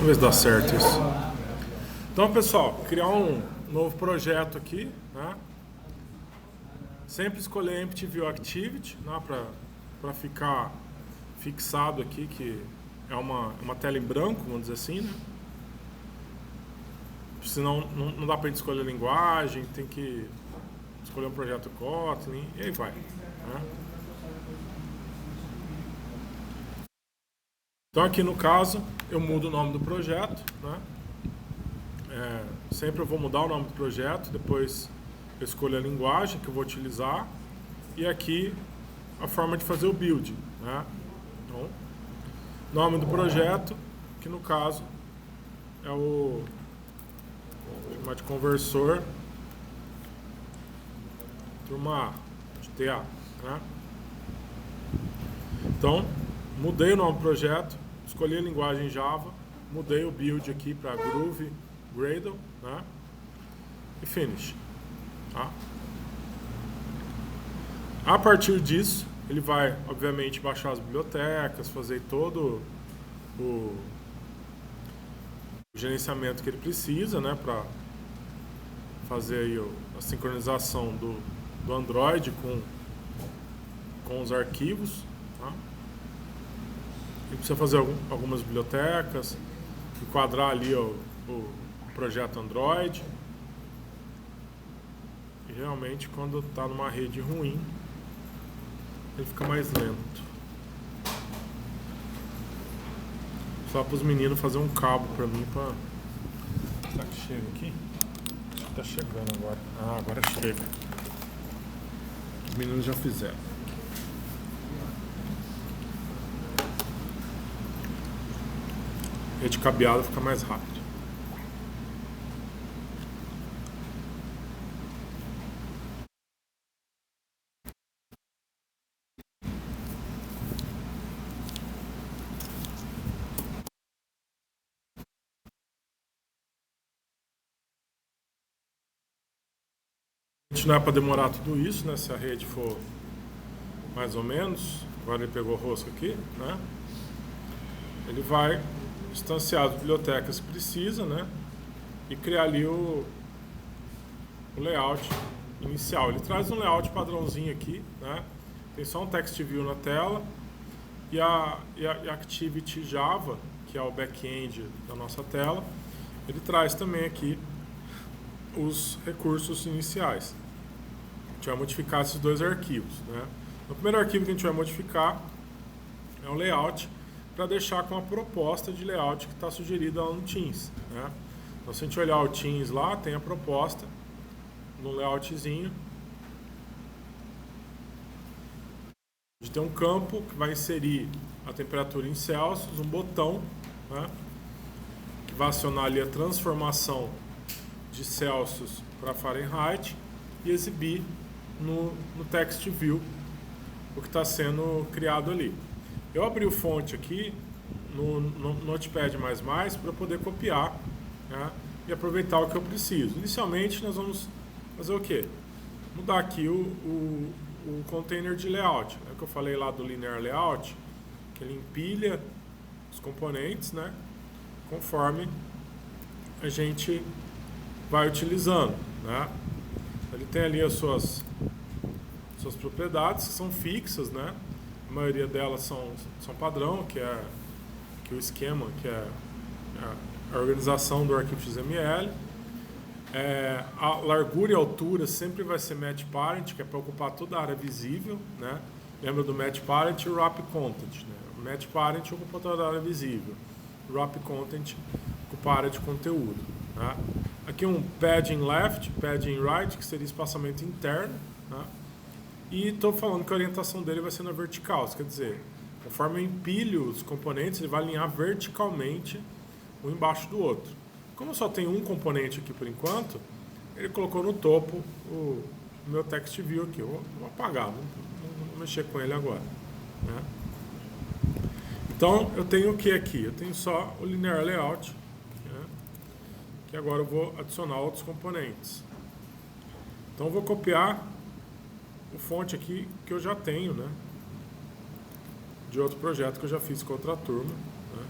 Vamos ver se dá certo isso. Então, pessoal, criar um novo projeto aqui, né? Sempre escolher Empty View Activity, né? Para ficar fixado aqui, que é uma tela em branco, vamos dizer assim, né? Senão não dá para gente escolher a linguagem, tem que escolher um projeto Kotlin, e aí vai, né? Então aqui no caso, eu mudo o nome do projeto, né? Sempre eu vou mudar o nome do projeto, depois eu escolho a linguagem que eu vou utilizar, e aqui a forma de fazer o build, né? Então, nome do projeto, que no caso é o, vou chamar de conversor, turma A, de TA, né? Então, mudei o nome do projeto, escolhi a linguagem Java, mudei o build aqui para Groovy Gradle, né? E finish, tá? A partir disso, ele vai, obviamente, baixar as bibliotecas, fazer todo o gerenciamento que ele precisa, né, para fazer aí a sincronização do Android com os arquivos, tá? Ele precisa fazer algumas bibliotecas, enquadrar ali o projeto Android. E realmente, quando está numa rede ruim, ele fica mais lento. Só para os meninos fazer um cabo para mim, para... Será que chega aqui? Acho que tá chegando agora. Ah, agora chega. Os meninos já fizeram. Rede cabeada fica mais rápido. Não é para demorar tudo isso, né? Se a rede for mais ou menos, agora ele pegou rosca aqui, né? Ele vai instanciar as bibliotecas que precisa, né? E criar ali o layout inicial. Ele traz um layout padrãozinho aqui, né? Tem só um text view na tela e a Activity Java, que é o back-end da nossa tela, ele traz também aqui os recursos iniciais. A gente vai modificar esses dois arquivos, né? O primeiro arquivo que a gente vai modificar é o layout, para deixar com a proposta de layout que está sugerida lá no Teams, né? Então, se a gente olhar o Teams lá, tem a proposta no layoutzinho. A gente tem um campo que vai inserir a temperatura em Celsius, um botão, né, que vai acionar ali a transformação de Celsius para Fahrenheit e exibir no text view o que está sendo criado ali. Eu abri o fonte aqui no Notepad++ para poder copiar, né, e aproveitar o que eu preciso. Inicialmente nós vamos fazer o quê? Mudar aqui o container de layout, né, que eu falei lá do linear layout, que ele empilha os componentes, né, conforme a gente vai utilizando, né. Ele tem ali as suas propriedades que são fixas, né. A maioria delas são padrão, que é o esquema, que é a organização do arquivo XML. A largura e altura sempre vai ser match parent, que é para ocupar toda a área visível, né? Lembra do match parent e o wrap content, né? O match parent ocupa toda a área visível, o wrap content ocupa a área de conteúdo, né? Aqui um padding left, padding right, que seria espaçamento interno, né? E estou falando que a orientação dele vai ser na vertical, isso quer dizer, conforme eu empilho os componentes, ele vai alinhar verticalmente um embaixo do outro. Como eu só tenho um componente aqui por enquanto, ele colocou no topo o meu text view aqui. Eu vou apagar, não vou mexer com ele agora, né? Então eu tenho o que aqui? Eu tenho só o linear layout, né? Que agora eu vou adicionar outros componentes. Então eu vou copiar o fonte aqui que eu já tenho, né, de outro projeto que eu já fiz com outra turma, né?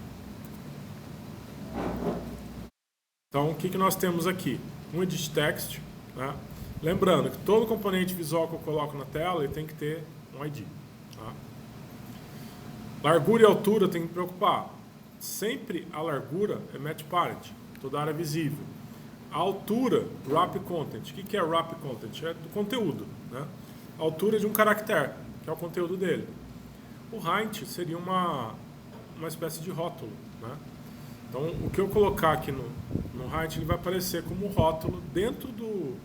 Então, o que nós temos aqui? Um edit text, né? Lembrando que todo componente visual que eu coloco na tela ele tem que ter um ID. Tá? Largura e altura tem que me preocupar. Sempre a largura é match parent, toda área visível. A altura, wrap content. O que é wrap content? É do conteúdo. Né? A altura de um caractere, que é o conteúdo dele. O height seria uma espécie de rótulo. Né? Então, o que eu colocar aqui no height, ele vai aparecer como rótulo dentro do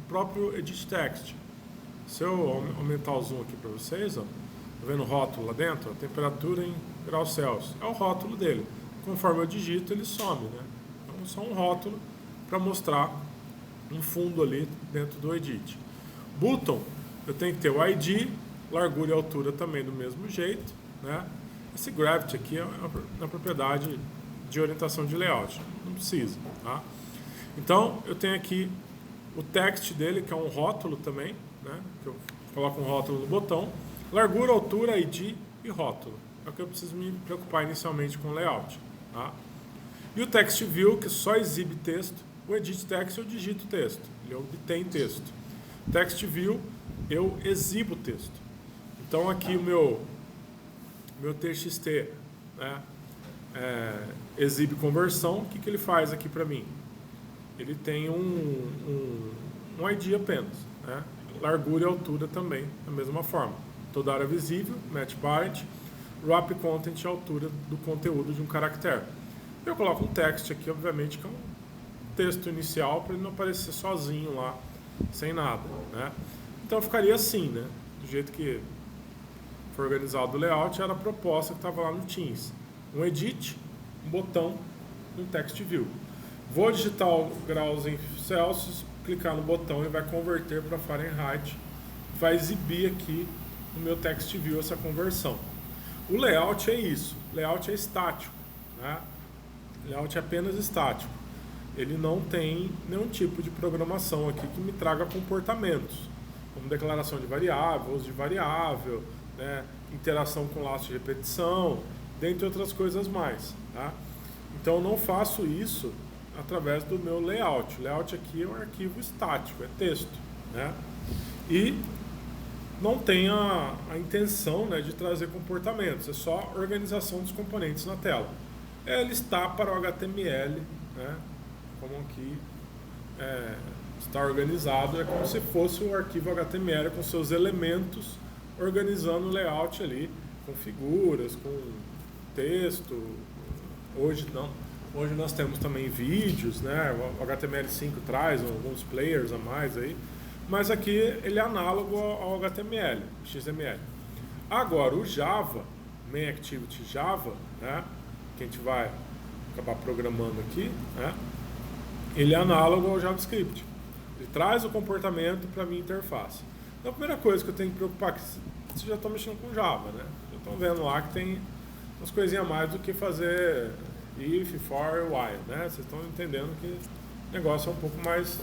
próprio edit text. Se eu aumentar o zoom aqui para vocês, ó, tá vendo o rótulo lá dentro? A temperatura em graus Celsius. É o rótulo dele. Conforme eu digito, ele some. Né? Então, é só um rótulo para mostrar um fundo ali dentro do edit. Button, eu tenho que ter o ID, largura e altura também do mesmo jeito. Né? Esse gravity aqui é uma propriedade de orientação de layout, não precisa. Tá? Então, eu tenho aqui o text dele, que é um rótulo também, né? Que eu coloco um rótulo no botão, largura, altura, ID e rótulo. É o que eu preciso me preocupar inicialmente com o layout. Tá? E o text view, que só exibe texto, o edit text eu digito texto, ele obtém texto. Text view, eu exibo texto. Então, aqui o meu TXT, né? Exibe conversão, o que ele faz aqui para mim? Ele tem um ID apenas, né? Largura e altura também, da mesma forma. Toda área visível, match parent, wrap content, altura do conteúdo de um caractere. Eu coloco um text aqui, obviamente, que é um texto inicial, para ele não aparecer sozinho lá, sem nada, né? Então ficaria assim, né? Do jeito que foi organizado o layout, era a proposta que estava lá no Teams. Um edit, um botão, um text view. Vou digitar o graus em Celsius, clicar no botão e vai converter para Fahrenheit. Vai exibir aqui no meu text view essa conversão. O layout é isso. O layout é estático. Né? O layout é apenas estático. Ele não tem nenhum tipo de programação aqui que me traga comportamentos, como declaração de variável, uso de variável, né? Interação com laço de repetição, dentre outras coisas mais. Tá? Então eu não faço isso através do meu layout. O layout aqui é um arquivo estático, é texto. Né? E não tem a intenção, né, de trazer comportamentos, é só organização dos componentes na tela. É listar para o HTML, né, como aqui está organizado, é como se fosse um arquivo HTML com seus elementos, organizando o layout ali, com figuras, com texto. Hoje não. Hoje nós temos também vídeos, né? O HTML5 traz alguns players a mais aí, mas aqui ele é análogo ao HTML, XML. Agora o Java, Main Activity Java, né? Que a gente vai acabar programando aqui, né? Ele é análogo ao JavaScript. Ele traz o comportamento para a minha interface. Então a primeira coisa que eu tenho que preocupar é que vocês já estão mexendo com Java, né? Já estão vendo lá que tem umas coisinhas a mais do que fazer if, for, while, né? Vocês estão entendendo que o negócio é um pouco mais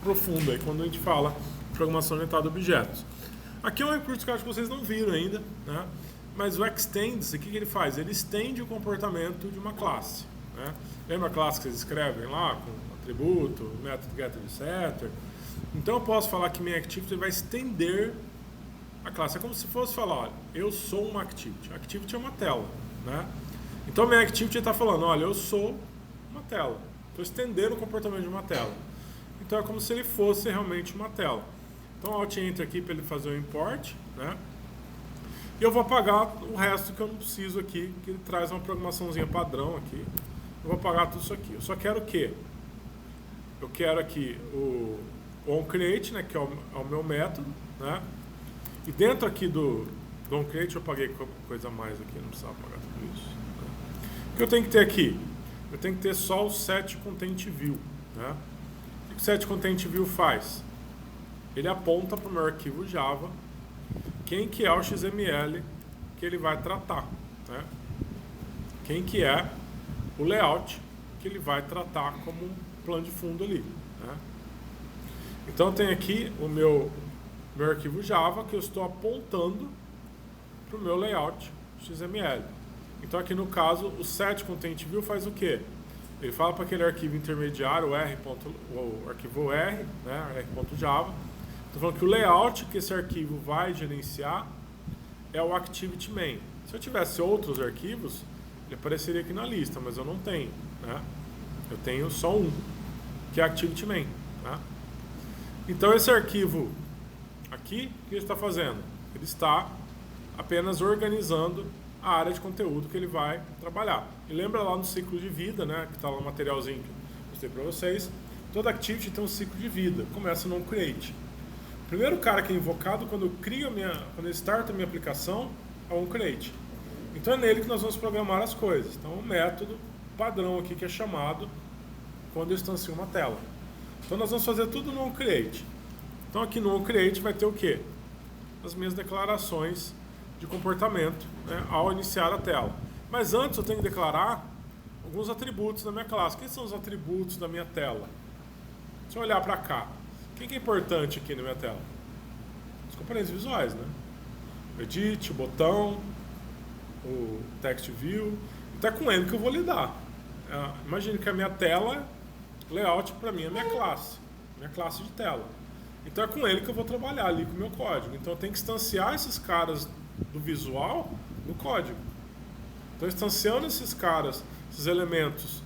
profundo aí quando a gente fala programação orientada a objetos. Aqui é um recurso que eu acho que vocês não viram ainda, né? Mas o extends, o que ele faz? Ele estende o comportamento de uma classe. Né? Lembra a classe que vocês escrevem lá, com atributo, método getter e setter? Então eu posso falar que minha activity vai estender a classe. É como se fosse falar, olha, eu sou uma activity. A activity é uma tela. Né? Então minha activity está falando, olha, eu sou uma tela. Estou estendendo o comportamento de uma tela. Então é como se ele fosse realmente uma tela. Então Alt Enter aqui para ele fazer o import, né? E eu vou apagar o resto que eu não preciso aqui, que ele traz uma programaçãozinha padrão aqui. Eu vou apagar tudo isso aqui. Eu só quero o quê? Eu quero aqui o onCreate, né, que é o meu método, né? E dentro aqui do onCreate eu apaguei coisa a mais aqui, não precisava apagar tudo isso. Né? O que eu tenho que ter aqui? Eu tenho que ter só o setContentView, né? O que o setContentView faz? Ele aponta para o meu arquivo Java quem que é o XML que ele vai tratar, né? Quem que é o layout que ele vai tratar como um plano de fundo ali, né? Então tem aqui o meu arquivo Java que eu estou apontando para o meu layout XML. Então aqui no caso o setContentView faz o quê? ele fala para aquele arquivo intermediário, o arquivo R, né, r.java. Estou falando que o layout que esse arquivo vai gerenciar é o ActivityMain. Se eu tivesse outros arquivos, ele apareceria aqui na lista, mas eu não tenho, né? Eu tenho só um, que é ActivityMain, né? Então esse arquivo aqui, o que ele está fazendo? Ele está apenas organizando a área de conteúdo que ele vai trabalhar. E lembra lá no ciclo de vida, né, que está lá no materialzinho que eu mostrei para vocês, toda Activity tem um ciclo de vida, começa no onCreate. O primeiro cara que é invocado quando eu starto a minha aplicação é o onCreate. Então é nele que nós vamos programar as coisas. Então o método padrão aqui que é chamado quando eu instancio uma tela. Então nós vamos fazer tudo no onCreate. Então aqui no onCreate vai ter o quê? As minhas declarações de comportamento, né, ao iniciar a tela. Mas antes eu tenho que declarar alguns atributos da minha classe. Quem são os atributos da minha tela? Deixa eu olhar para cá. Quem que é importante aqui na minha tela? Os componentes visuais, né? O edit, o botão, o text view. Então é com ele que eu vou lidar. Imagine que a minha tela, layout para mim é minha classe de tela. Então é com ele que eu vou trabalhar ali com o meu código. Então eu tenho que instanciar esses caras do visual no código. Então instanciando esses caras, esses elementos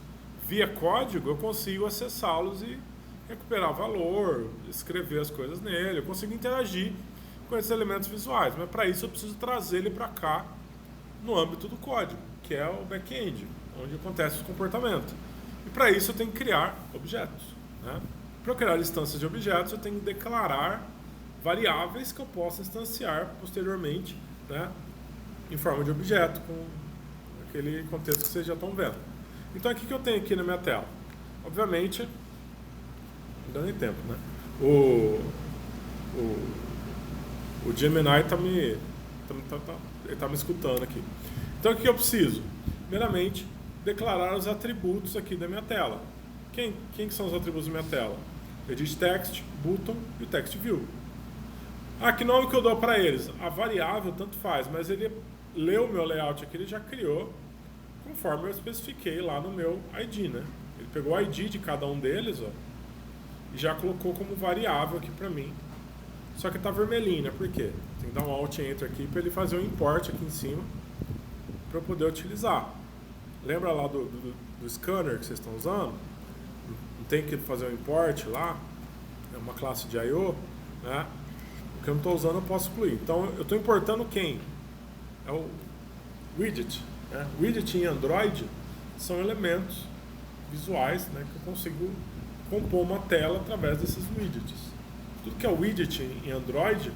via código, eu consigo acessá-los e recuperar valor, escrever as coisas nele, eu consigo interagir com esses elementos visuais. Mas para isso eu preciso trazer ele para cá no âmbito do código, que é o back-end, onde acontece o comportamento. E para isso eu tenho que criar objetos, né? Para eu criar instâncias de objetos, eu tenho que declarar variáveis que eu possa instanciar posteriormente, né, em forma de objeto, com aquele contexto que vocês já estão vendo. Então, o que eu tenho aqui na minha tela? Obviamente, não dá nem tempo, né? O Gemini está me escutando aqui. Então, o que eu preciso? Primeiramente, declarar os atributos aqui da minha tela. Quem são os atributos da minha tela? Edit Text, Button e o Text View. Que nome que eu dou para eles? A variável tanto faz, mas ele leu o meu layout aqui, ele já criou conforme eu especifiquei lá no meu ID, né? Ele pegou o ID de cada um deles, ó, e já colocou como variável aqui para mim. Só que está vermelhinho, né? Por quê? Tem que dar um Alt Enter aqui para ele fazer um import aqui em cima para eu poder utilizar. Lembra lá do scanner que vocês estão usando? Não tem que fazer um import lá? É uma classe de I/O, né? O que eu não estou usando eu posso excluir. Então eu estou importando quem? É o widget, né? Widget em Android são elementos visuais, né, que eu consigo compor uma tela através desses widgets. Tudo que é widget em Android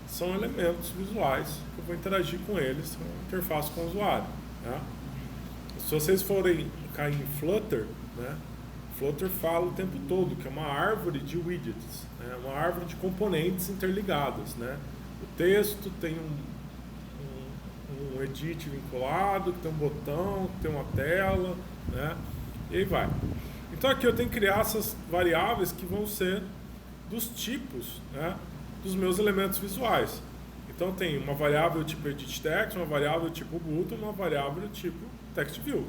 são elementos visuais que eu vou interagir com eles, uma interface com o usuário, né? Se vocês forem cair em Flutter, né, Flutter fala o tempo todo que é uma árvore de widgets, né, uma árvore de componentes interligados, né? O texto tem um edit vinculado, que tem um botão, que tem uma tela, né? E aí vai. Então aqui eu tenho que criar essas variáveis que vão ser dos tipos, né, dos meus elementos visuais. Então tem uma variável tipo edit text, uma variável tipo button, uma variável tipo text view,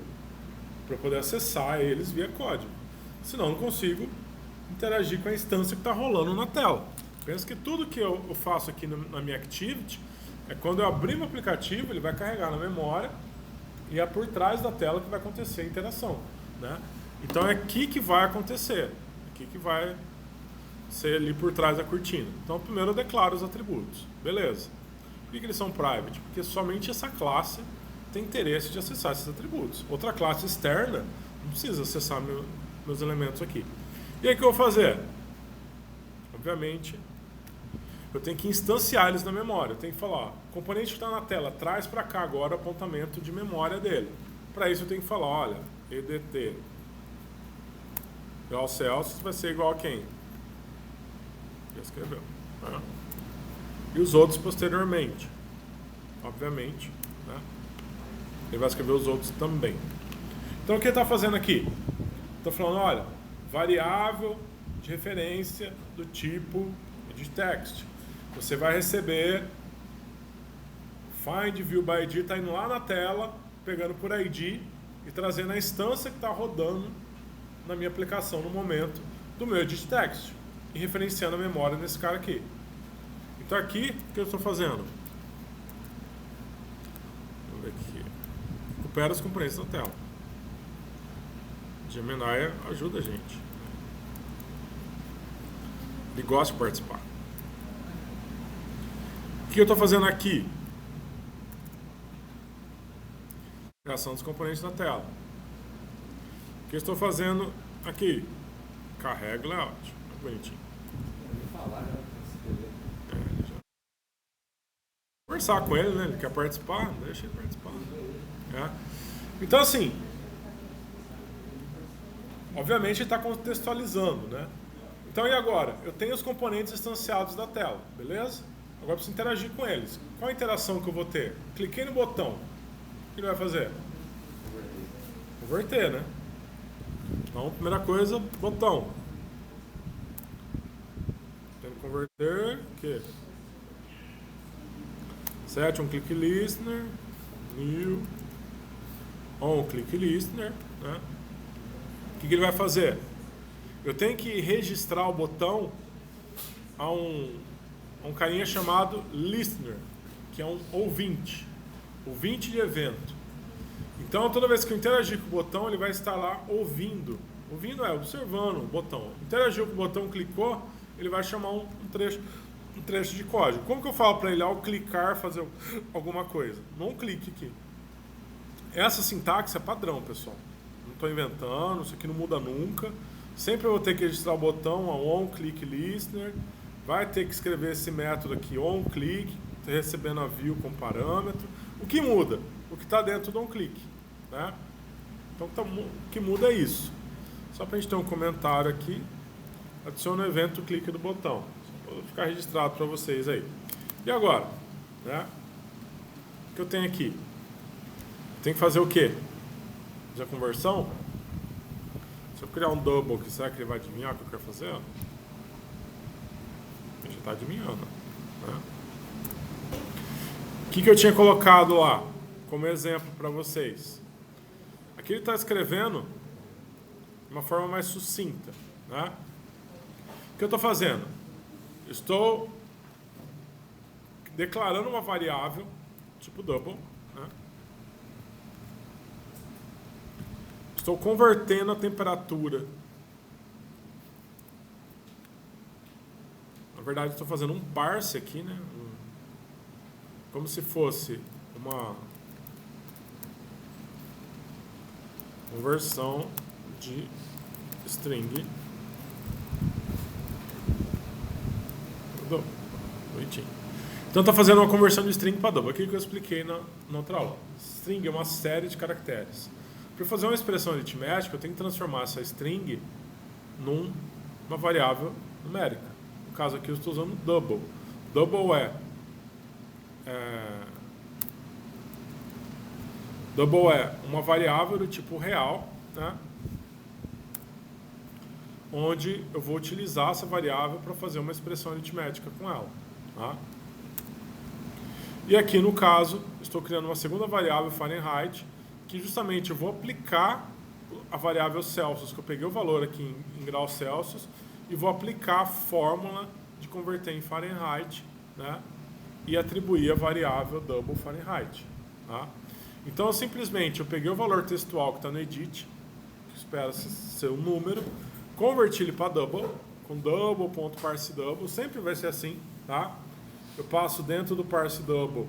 para poder acessar eles via código. Senão eu não consigo interagir com a instância que está rolando na tela. Pensa que tudo que eu faço aqui na minha Activity é quando eu abrir meu aplicativo, ele vai carregar na memória e é por trás da tela que vai acontecer a interação, né? Então é aqui que vai acontecer, aqui que vai ser ali por trás da cortina. Então primeiro eu declaro os atributos, beleza. Por que eles são private? Porque somente essa classe tem interesse de acessar esses atributos. Outra classe externa não precisa acessar meus elementos aqui. E aí o que eu vou fazer? Obviamente, eu tenho que instanciar eles na memória. Eu tenho que falar, ó, o componente que está na tela, traz para cá agora o apontamento de memória dele. Para isso eu tenho que falar, olha, edt igual Celsius vai ser igual a quem? Já escreveu. Né? E os outros posteriormente. Obviamente, né? Ele vai escrever os outros também. Então o que ele está fazendo aqui? Está falando, olha, variável de referência do tipo de text. Você vai receber find view by ID, está indo lá na tela, pegando por ID e trazendo a instância que está rodando na minha aplicação no momento do meu edit text e referenciando a memória nesse cara aqui. Então aqui, o que eu estou fazendo? Vamos ver aqui. Recupera os componentes da tela. Gemini ajuda a gente. Ele gosta de participar. O que eu estou fazendo aqui? Criação dos componentes da tela. O que eu estou fazendo aqui? Carrega o layout. Muito bonitinho. Conversar com ele, né? Ele quer participar, deixa ele participar. Então, assim, obviamente ele está contextualizando, né? Então, e agora? Eu tenho os componentes instanciados da tela, beleza? Agora eu preciso interagir com eles. Qual a interação que eu vou ter? Cliquei no botão. O que ele vai fazer? Converter, né? Então, primeira coisa, botão. Tem que converter, o quê? Set on click listener, new, on click listener, né? O que ele vai fazer? Eu tenho que registrar o botão a um carinha chamado listener, que é um ouvinte de evento. Então, toda vez que eu interagir com o botão, ele vai estar lá ouvindo. Ouvindo é observando o botão. Interagiu com o botão, clicou, ele vai chamar um trecho de código. Como que eu falo para ele ao clicar fazer alguma coisa? Não clique aqui. Essa sintaxe é padrão, pessoal. Não estou inventando, isso aqui não muda nunca. Sempre eu vou ter que registrar o botão on click listener. Vai ter que escrever esse método aqui on click, recebendo a view com parâmetro. O que muda? O que está dentro do on click, né? Então o que muda é isso. Só para a gente ter um comentário aqui, adiciona o evento clique do botão. Só para ficar registrado para vocês aí. E agora, né? O que eu tenho aqui? Tem que fazer o quê? Fazer a conversão? Se eu criar um double aqui, será que ele vai adivinhar o que eu quero fazer? Ele já está adivinhando, né? O que eu tinha colocado lá como exemplo para vocês? Aqui ele está escrevendo de uma forma mais sucinta, né? O que eu estou fazendo? Estou declarando uma variável tipo double, né? Estou convertendo a temperatura. Na verdade, estou fazendo um parse aqui, né? Como se fosse uma conversão de string. Bonitinho. Então, está fazendo uma conversão de string para double. Aquilo que eu expliquei na outra aula. String é uma série de caracteres. Para fazer uma expressão aritmética, eu tenho que transformar essa string numa variável numérica. No caso aqui, eu estou usando double. Double é uma variável do tipo real, né? Onde eu vou utilizar essa variável para fazer uma expressão aritmética com ela. Tá? E aqui, no caso, estou criando uma segunda variável Fahrenheit, que justamente eu vou aplicar a variável Celsius, que eu peguei o valor aqui em graus Celsius, e vou aplicar a fórmula de converter em Fahrenheit, né? E atribuir a variável double Fahrenheit. Tá? Então, simplesmente, eu peguei o valor textual que está no edit, que espera ser um número, converti ele para double, com double.parseDouble, sempre vai ser assim, tá? Eu passo dentro do parseDouble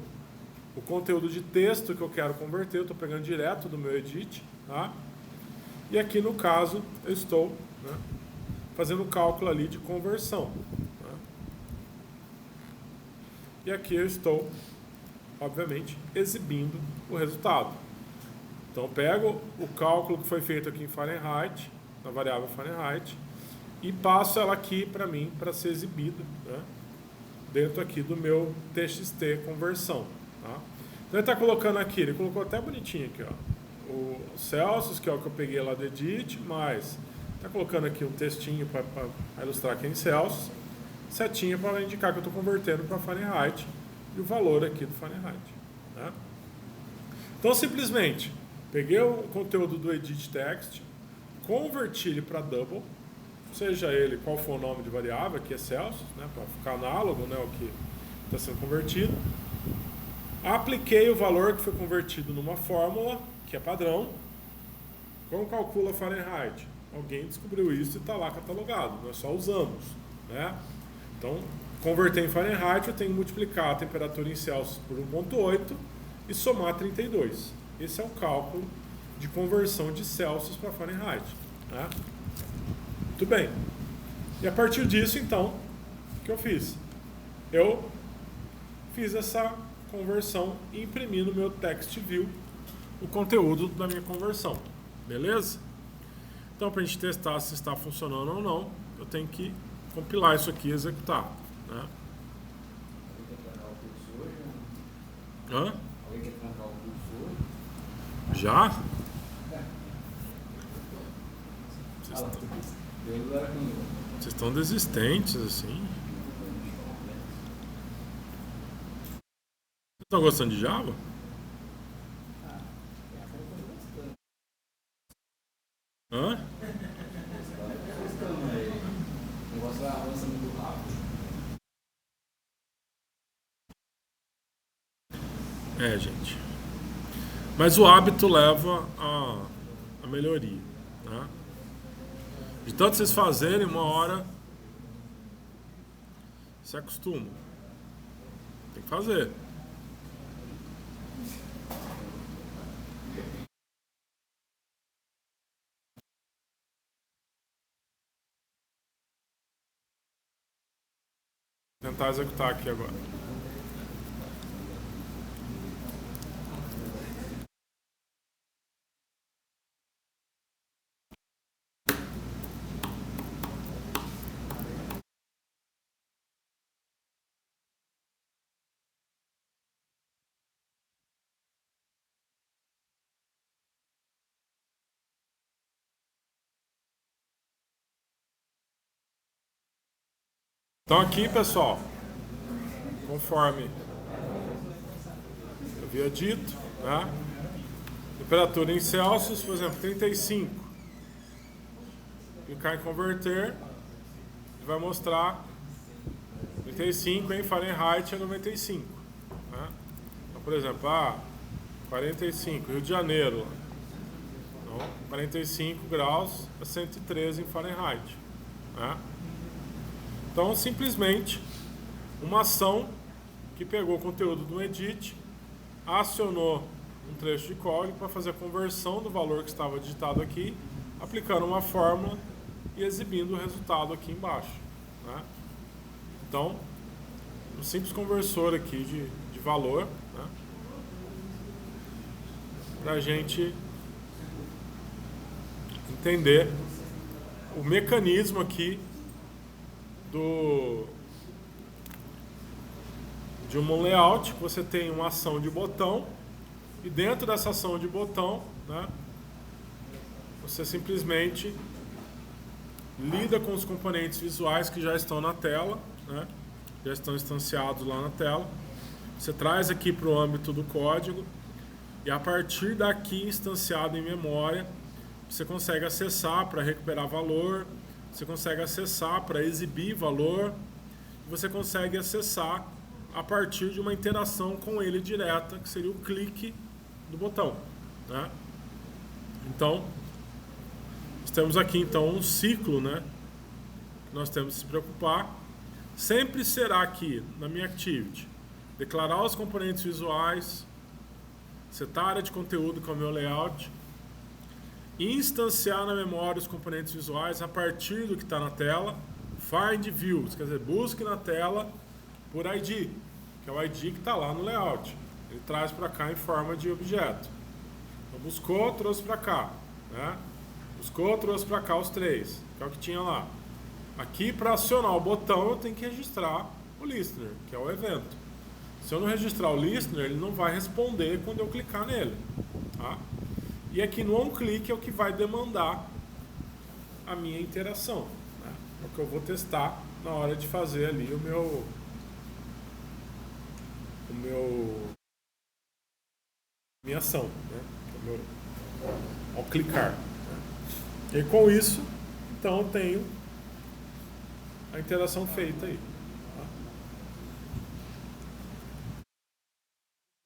o conteúdo de texto que eu quero converter, eu estou pegando direto do meu edit, tá? E aqui, no caso, eu estou, né, fazendo o cálculo ali de conversão. Tá? E aqui eu estou, obviamente, exibindo o resultado. Então, eu pego o cálculo que foi feito aqui em Fahrenheit, na variável Fahrenheit, e passo ela aqui para mim, para ser exibida, né, dentro aqui do meu txt conversão. Tá? Então, ele está colocando aqui, ele colocou até bonitinho aqui, ó, o Celsius, que é o que eu peguei lá do edit, mas está colocando aqui um textinho para ilustrar aqui em Celsius, setinha para indicar que eu estou convertendo para Fahrenheit e o valor aqui do Fahrenheit. Né? Então, simplesmente, peguei o conteúdo do edit text, converti ele para double, seja ele qual for o nome de variável, aqui é Celsius, né, para ficar análogo, né, ao que está sendo convertido. Apliquei o valor que foi convertido numa fórmula, que é padrão. Como calcula Fahrenheit? Alguém descobriu isso e está lá catalogado, nós só usamos, né? Então, converter em Fahrenheit, eu tenho que multiplicar a temperatura em Celsius por 1,8 e somar 32. Esse é o cálculo de conversão de Celsius para Fahrenheit, né? Muito bem. E a partir disso, então, o que eu fiz? Eu fiz essa conversão e imprimi no meu text view o conteúdo da minha conversão. Beleza? Então, para a gente testar se está funcionando ou não, eu tenho que compilar isso aqui e executar, né? Hã? Já? Vocês estão desistentes, assim. Vocês estão gostando de Java? Hã? O negócio avança muito rápido. É, gente. Mas o hábito leva a melhoria, né? De tanto vocês fazerem, uma hora se acostumam. Tem que fazer. Vou tentar executar aqui agora. Então aqui, pessoal, conforme eu havia dito, né? Temperatura em Celsius, por exemplo, 35. Clicar em converter, ele vai mostrar 35 em Fahrenheit é 95. Né? Então, por exemplo, 45, Rio de Janeiro. Então, 45 graus é 113 em Fahrenheit. Né? Então, simplesmente, uma ação que pegou o conteúdo do edit, acionou um trecho de código para fazer a conversão do valor que estava digitado aqui, aplicando uma fórmula e exibindo o resultado aqui embaixo, né? Então, um simples conversor aqui de valor, né? Para a gente entender o mecanismo aqui de um layout. Você tem uma ação de botão e dentro dessa ação de botão, né, você simplesmente lida com os componentes visuais que já estão na tela, né, já estão instanciados lá na tela. Você traz aqui para o âmbito do código e a partir daqui, instanciado em memória, você consegue acessar para recuperar valor, você consegue acessar para exibir valor, você consegue acessar a partir de uma interação com ele direta, que seria o clique do botão, né? Então, nós temos aqui então um ciclo, né, que nós temos que se preocupar. Sempre será aqui, na minha activity, declarar os componentes visuais, setar a área de conteúdo com o meu layout, instanciar na memória os componentes visuais a partir do que está na tela, find views, quer dizer, busque na tela por ID, que é o ID que está lá no layout. Ele traz para cá em forma de objeto. Então, buscou, trouxe para cá, né? Buscou, trouxe para cá os três, que é o que tinha lá. Aqui, para acionar o botão, eu tenho que registrar o listener, que é o evento. Se eu não registrar o listener, ele não vai responder quando eu clicar nele, tá? E aqui no onClick é o que vai demandar a minha interação, né? É o que eu vou testar na hora de fazer ali minha ação, né? Ao clicar, né? E com isso, então, eu tenho a interação feita aí. Tá?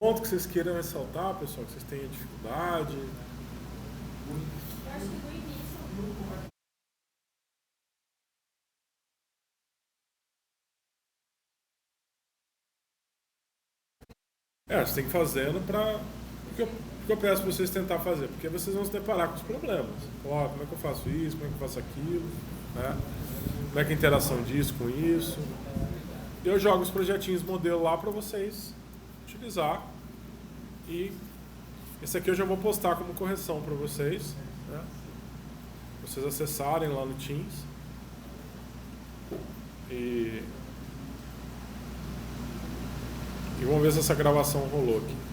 Ponto que vocês queiram ressaltar, pessoal, que vocês tenham dificuldade. Eu acho que no início. Você tem que ir fazendo para. O que eu peço para vocês tentar fazer? Porque vocês vão se deparar com os problemas. Como é que eu faço isso? Como é que eu faço aquilo? Né? Como é que é a interação disso com isso? Eu jogo os projetinhos modelo lá para vocês utilizar. E esse aqui eu já vou postar como correção para vocês. Né? Vocês acessarem lá no Teams. E vamos ver se essa gravação rolou aqui.